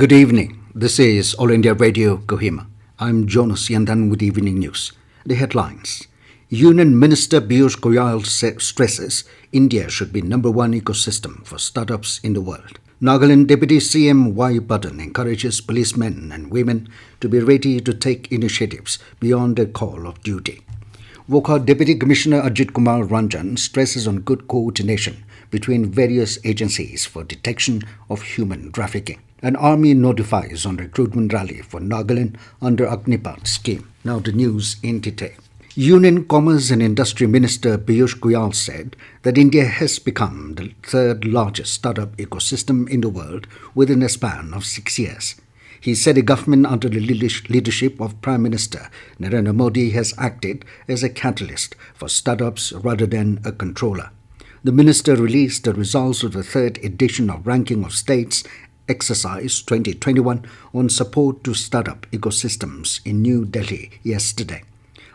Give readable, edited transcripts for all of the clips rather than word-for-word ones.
Good evening. This is All India Radio Kohima. I'm Jonas Yandan with Evening News. The headlines. Union Minister Piyush Goyal stresses India should be number one ecosystem for startups in the world. Nagaland Deputy CM Patton encourages policemen and women to be ready to take initiatives beyond their call of duty. Wokha Deputy Commissioner Ajit Kumar Ranjan stresses on good coordination between various agencies for detection of human trafficking. An army notifies on recruitment rally for Nagaland under Agnipath Scheme. Now the news in detail. Union Commerce and Industry Minister Piyush Goyal said that India has become the third largest startup ecosystem in the world within a span of 6 years. He said a government under the leadership of Prime Minister Narendra Modi has acted as a catalyst for startups rather than a controller. The minister released the results of the third edition of Ranking of States Exercise 2021 on support to startup ecosystems in New Delhi yesterday.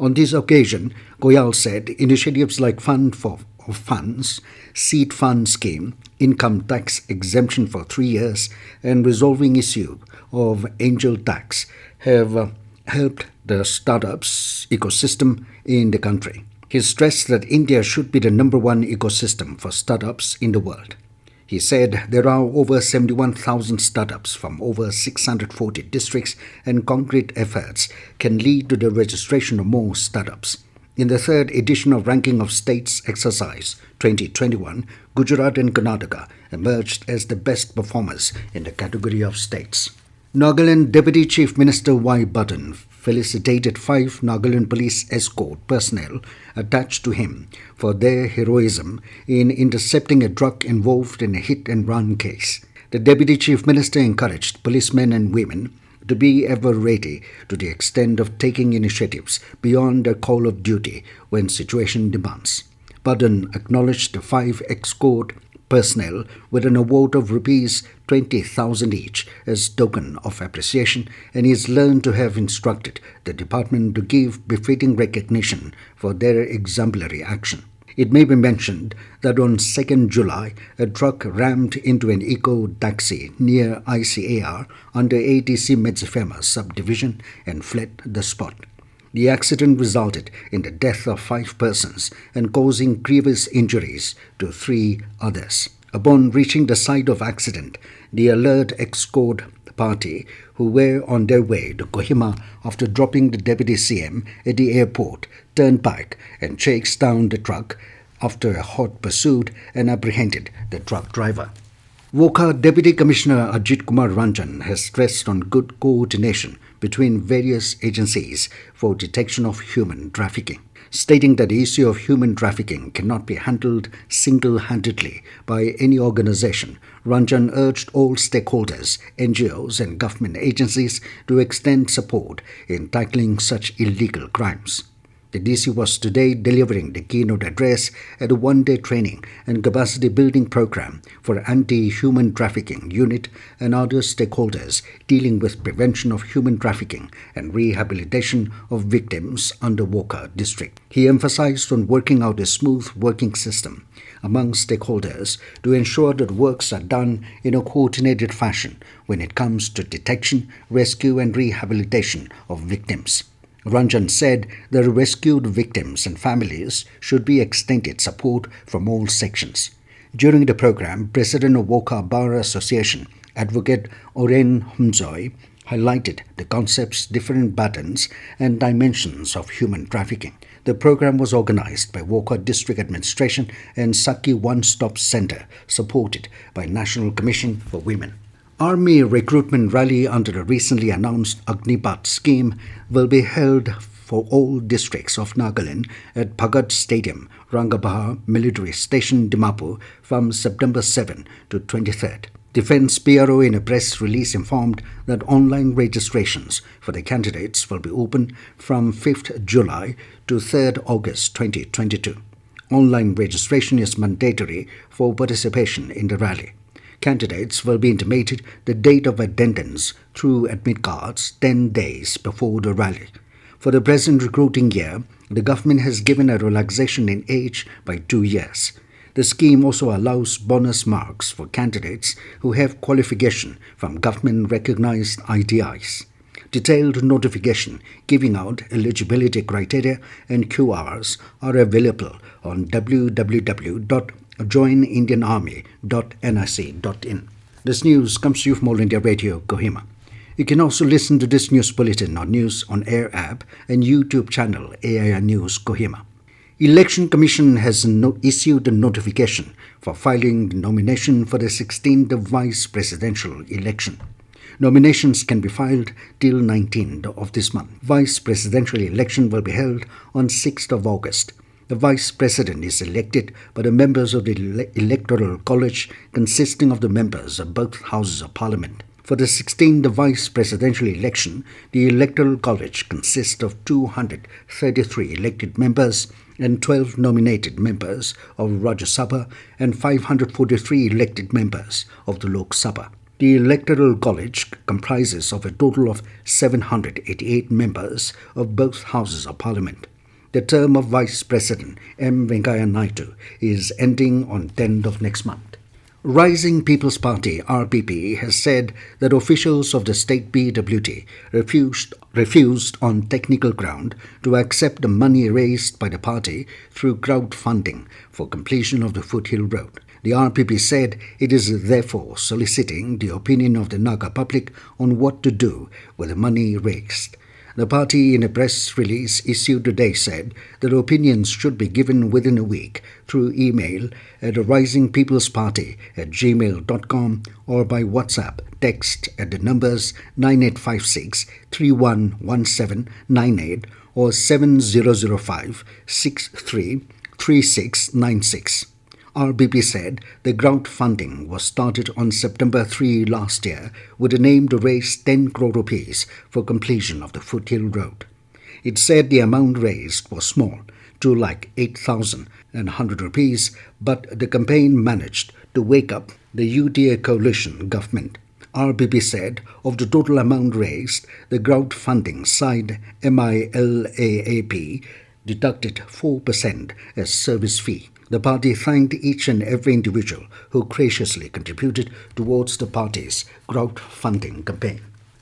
On this occasion, Goyal said initiatives like Fund for Funds, Seed Fund Scheme, income tax exemption for 3 years, and resolving issue of angel tax have helped the startups ecosystem in the country. He stressed that India should be the number one ecosystem for startups in the world. He said there are over 71,000 startups from over 640 districts, and concrete efforts can lead to the registration of more startups. In the third edition of Ranking of States Exercise 2021, Gujarat and Karnataka emerged as the best performers in the category of states. Nagaland Deputy Chief Minister Patton felicitated 5 Nagaland police escort personnel attached to him for their heroism in intercepting a truck involved in a hit-and-run case. The Deputy Chief Minister encouraged policemen and women to be ever ready to the extent of taking initiatives beyond their call of duty when situation demands. Patton acknowledged the 5 escort personnel with an award of rupees 20,000 each as token of appreciation, and he is learned to have instructed the department to give befitting recognition for their exemplary action. It may be mentioned that on 2nd July, a truck rammed into an eco-taxi near ICAR under ATC Medzifema subdivision and fled the spot. The accident resulted in the death of 5 persons and causing grievous injuries to 3 others. Upon reaching the site of accident, the alert escort party, who were on their way to Kohima after dropping the Deputy CM at the airport, turned back and chased down the truck after a hot pursuit and apprehended the truck driver. Wokha Deputy Commissioner Ajit Kumar Ranjan has stressed on good coordination between various agencies for detection of human trafficking, stating that the issue of human trafficking cannot be handled single-handedly by any organization. Ranjan urged all stakeholders, NGOs and government agencies to extend support in tackling such illegal crimes. The DC was today delivering the keynote address at a one-day training and capacity building program for anti-human trafficking unit and other stakeholders dealing with prevention of human trafficking and rehabilitation of victims under Wokha district. He emphasized on working out a smooth working system among stakeholders to ensure that works are done in a coordinated fashion when it comes to detection, rescue and rehabilitation of victims. Ranjan said the rescued victims and families should be extended support from all sections. During the program, President of Wokha Bar Association, Advocate Oren Humzoy, highlighted the concept's different patterns and dimensions of human trafficking. The program was organized by Wokha District Administration and Saki One-Stop Center, supported by National Commission for Women. Army Recruitment Rally under the recently announced Agnipath Scheme will be held for all districts of Nagaland at Bhagat Stadium, Rangabahar Military Station, Dimapur from September 7 to 23rd. Defence PRO in a press release informed that online registrations for the candidates will be open from 5th July to 3rd August 2022. Online registration is mandatory for participation in the rally. Candidates will be intimated the date of attendance through admit cards 10 days before the rally. For the present recruiting year, the government has given a relaxation in age by 2 years. The The scheme also allows bonus marks for candidates who have qualification from government-recognized ITIs. Detailed notification giving out eligibility criteria and QRs are available on www.joinindianarmy.nic.in. This news comes to you from All India Radio, Kohima. You can also listen to this news bulletin on News on Air app and YouTube channel AIR News Kohima. Election Commission has issued a notification for filing the nomination for the 16th Vice Presidential election. Nominations can be filed till 19th of this month. Vice Presidential election will be held on 6th of August. The Vice President is elected by the members of the Electoral College consisting of the members of both Houses of Parliament. For the 16th Vice Presidential election, the Electoral College consists of 233 elected members and 12 nominated members of Rajya Sabha and 543 elected members of the Lok Sabha. The Electoral College comprises of a total of 788 members of both Houses of Parliament. The term of Vice President M. Venkaiah Naidu is ending on 10th of next month. Rising People's Party (RPP) has said that officials of the state PWD refused on technical ground to accept the money raised by the party through crowdfunding for completion of the Foothill Road. The RPP said it is therefore soliciting the opinion of the Naga public on what to do with the money raised. The party, in a press release issued today, said that opinions should be given within a week through email at risingpeoplesparty@gmail.com or by WhatsApp text at the numbers 9856 311798 or 7005 63 3696. RBP said the crowdfunding was started on September 3 last year with an aim to raise 10 crore rupees for completion of the Foothill Road. It said the amount raised was small, to like 8,100 rupees, but the campaign managed to wake up the UDA coalition government. RBP said of the total amount raised, the crowdfunding side MILAAP deducted 4% as service fee. The party thanked each and every individual who graciously contributed towards the party's crowdfunding campaign.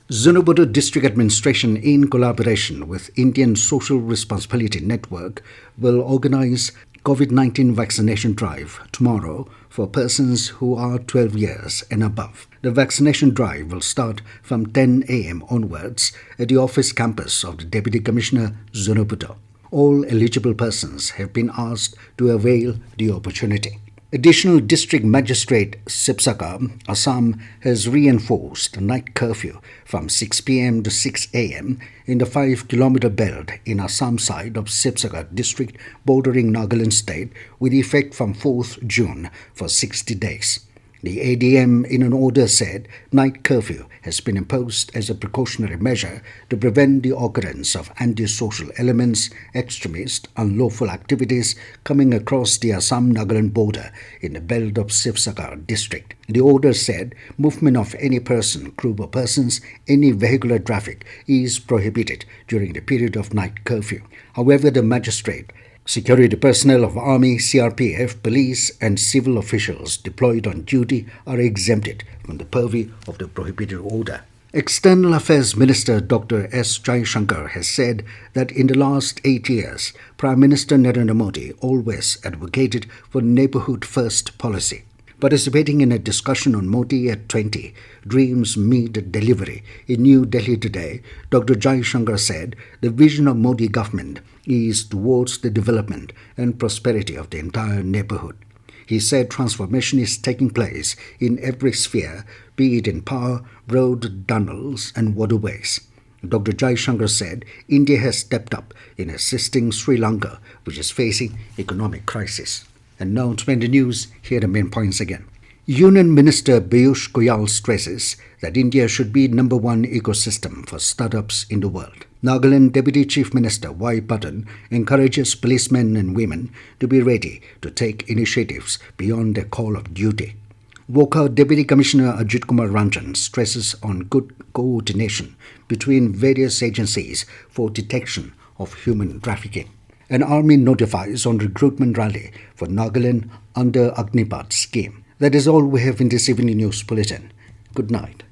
Zunuburu District Administration, in collaboration with Indian Social Responsibility Network, will organize COVID-19 vaccination drive tomorrow for persons who are 12 years and above. The vaccination drive will start from 10 a.m. onwards at the office campus of the Deputy Commissioner, Zunuburu. All eligible persons have been asked to avail the opportunity. Additional District Magistrate Sipsaka, Assam, has reinforced a night curfew from 6 p.m. to 6 a.m. in the 5-kilometer belt in Assam side of Sipsaka district bordering Nagaland state with effect from 4th June for 60 days. The ADM, in an order, said night curfew has been imposed as a precautionary measure to prevent the occurrence of antisocial elements, extremist, unlawful activities coming across the Assam-Nagaland border in the belt of Sipsaka district. The order said movement of any person, group of persons, any vehicular traffic is prohibited during the period of night curfew. However, the magistrate, security personnel of Army, CRPF, police and civil officials deployed on duty are exempted from the purview of the prohibited order. External Affairs Minister Dr. S. Jaishankar has said that in the last 8 years, Prime Minister Narendra Modi always advocated for neighbourhood first policy. Participating in a discussion on Modi at 20, Dreams Meet Delivery in New Delhi today, Dr. Jaishankar said the vision of Modi government is towards the development and prosperity of the entire neighbourhood. He said transformation is taking place in every sphere, be it in power, road, tunnels and waterways. Dr. Jaishankar said India has stepped up in assisting Sri Lanka, which is facing economic crisis. And now to the news, here are the main points again. Union Minister Piyush Goyal stresses that India should be number one ecosystem for startups in the world. Nagaland Deputy Chief Minister Y. Patton encourages policemen and women to be ready to take initiatives beyond their call of duty. Wokha Deputy Commissioner Ajit Kumar Ranjan stresses on good coordination between various agencies for detection of human trafficking. An army notifies on recruitment rally for Nagaland under Agnipath Scheme. That is all we have in this evening news bulletin. Good night.